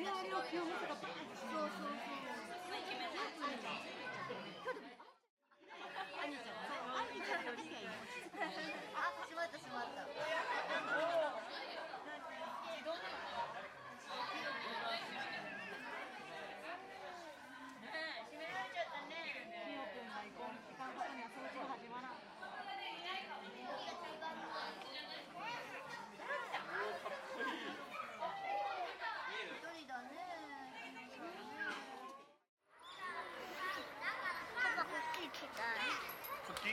部屋の清水がバーンって。そうそうそう。アニちゃん、アニちゃんよりがいい。あ、しまったしまった。閉められちゃったね。みおくんが行こう時間ごとには掃除が始まらん。一人だね。パパこっち行きたい。こっち？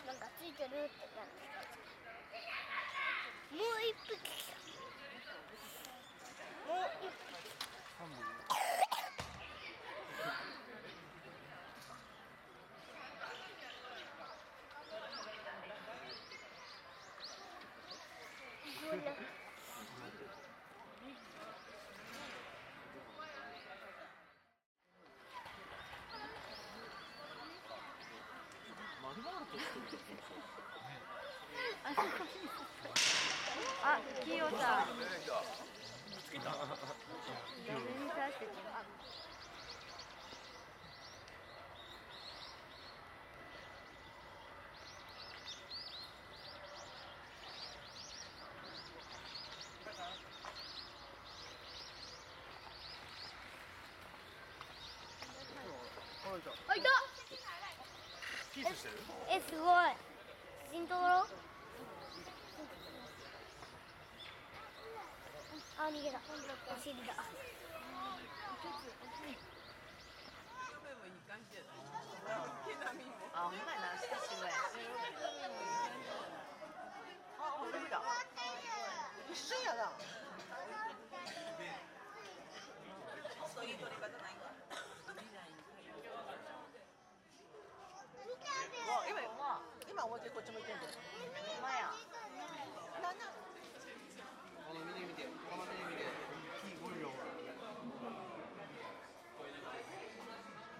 なんかついてるってなる。もう一匹。もう一匹。あ、キヨさん。つけた。画面に対して違う。あ、いた。キープしてる？すごい。写真撮ろう。あ、逃げた。お尻だ。あ、ほんまやな、久しぶり。あ、ほんとだ。一緒やな。そういう撮り方ないか。今思いっきりこっち向いてんだよ。ほんまや。なんなん。この見て見て、この目で見て。大きいゴリラほら。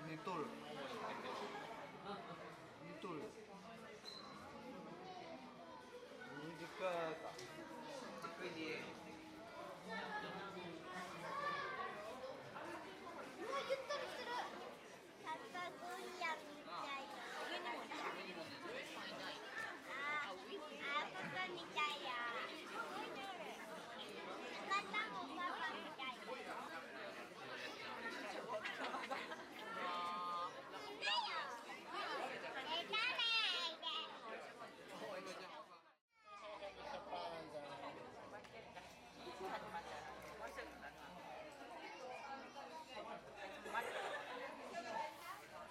寝とる。寝とる。でかか。ゆっくり。もうゆったりしてる。タカゴンヤみたいな。上にもいた。あ、ここみたいや。パパもパパみたいだよ。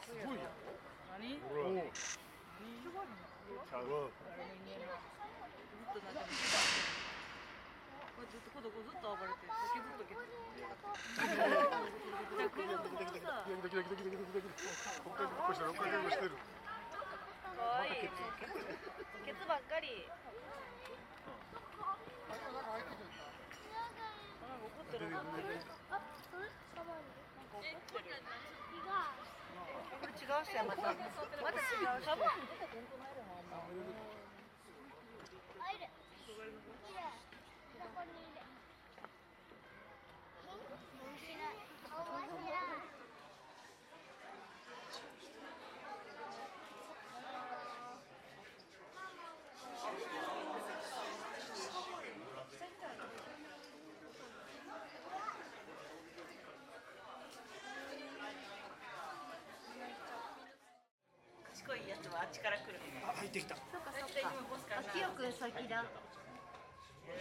すごいやん。何？おお。ちゃう。ずっとこどこずっと暴れて、ずっとケツ。じゃあ車のさ。かわいい。ケツばっかり。怒ってる。あ、それサバン怒ってる。これ違う人やまた。また違う人。サバン出てこんとないでもあんま。あ、いる。ここにいる。面白い。面白い。賢いやつはあっちから来る。あ、入ってきた。そうかそうか。あ、キヨくん先だ。よ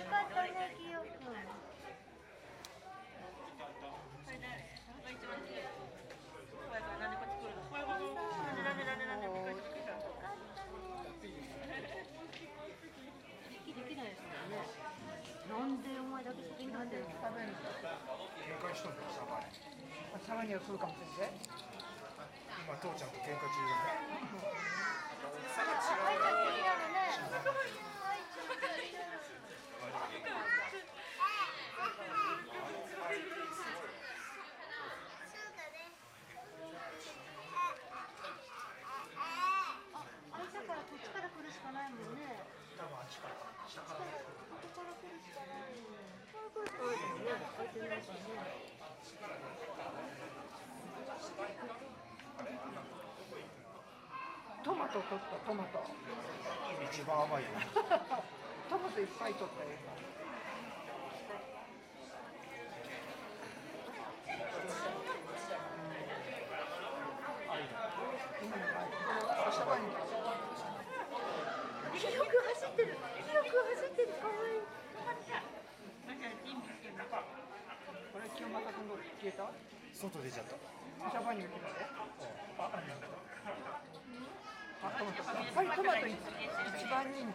かったね、キヨくん。これ誰？が一番強い。怖いからなんでこっち来るの？なんでびっくりした。息できないですもんね。なんでお前まには来るかもしれない。今父ちゃんと喧嘩中だ愛ちゃん気になるね。愛ちゃん気になる。そうだね。あれだからこっちから来るしかないもんね。多分あっちから下からここから来るしかないもん。ここから来るしかないね。開いてないからね。トマト取ったトマト。一番甘いよ。トマトいっぱい取ったよ。よく走ってる。よく走ってる。かわいい。これ清正君どう消えた？外出ちゃった。シャバに受けたね。あ、トマト。やっぱりトマト一番人気なの。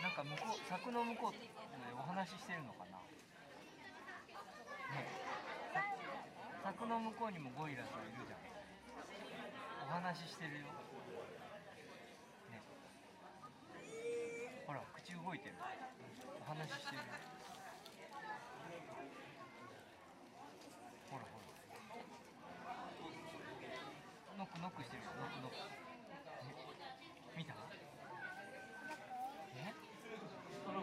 なんか向こう柵の向こうでお話ししてるのかな、ね、柵の向こうにもゴリラさんいるじゃん。お話ししてるよ、ね、ほら口動いてる、お話ししてるよ。ほらほらノックノックしてるよ、ノックノック、ね、見た？え？ちょっ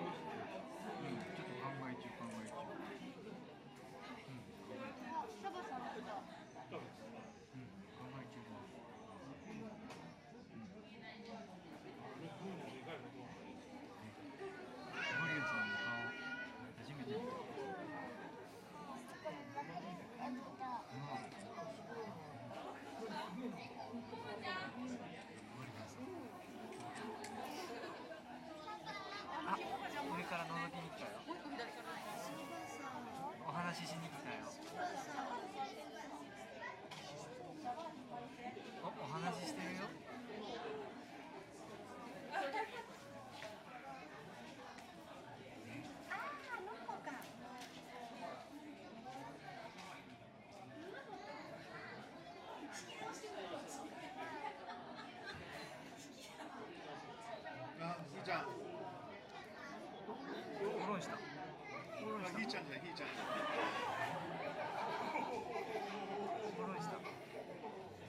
と考え中。サバさん来た。考え中だ。ゴリラさんの顔初めて見た。あ、上から覗きに来たよ。お話ししに来たよ。お話ししてるよ。あ、ひーちゃん。フォローした。ひーちゃんじゃない、ひーちゃん。フォローした。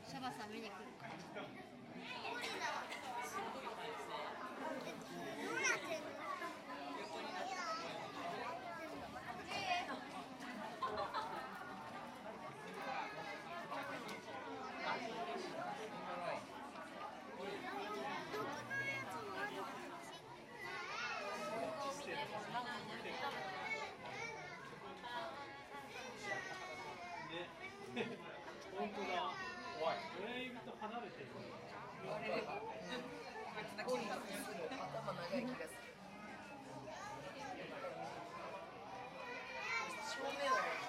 シャバさん見に来るから。い気がする。照明は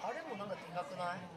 あれもなんかでかくない？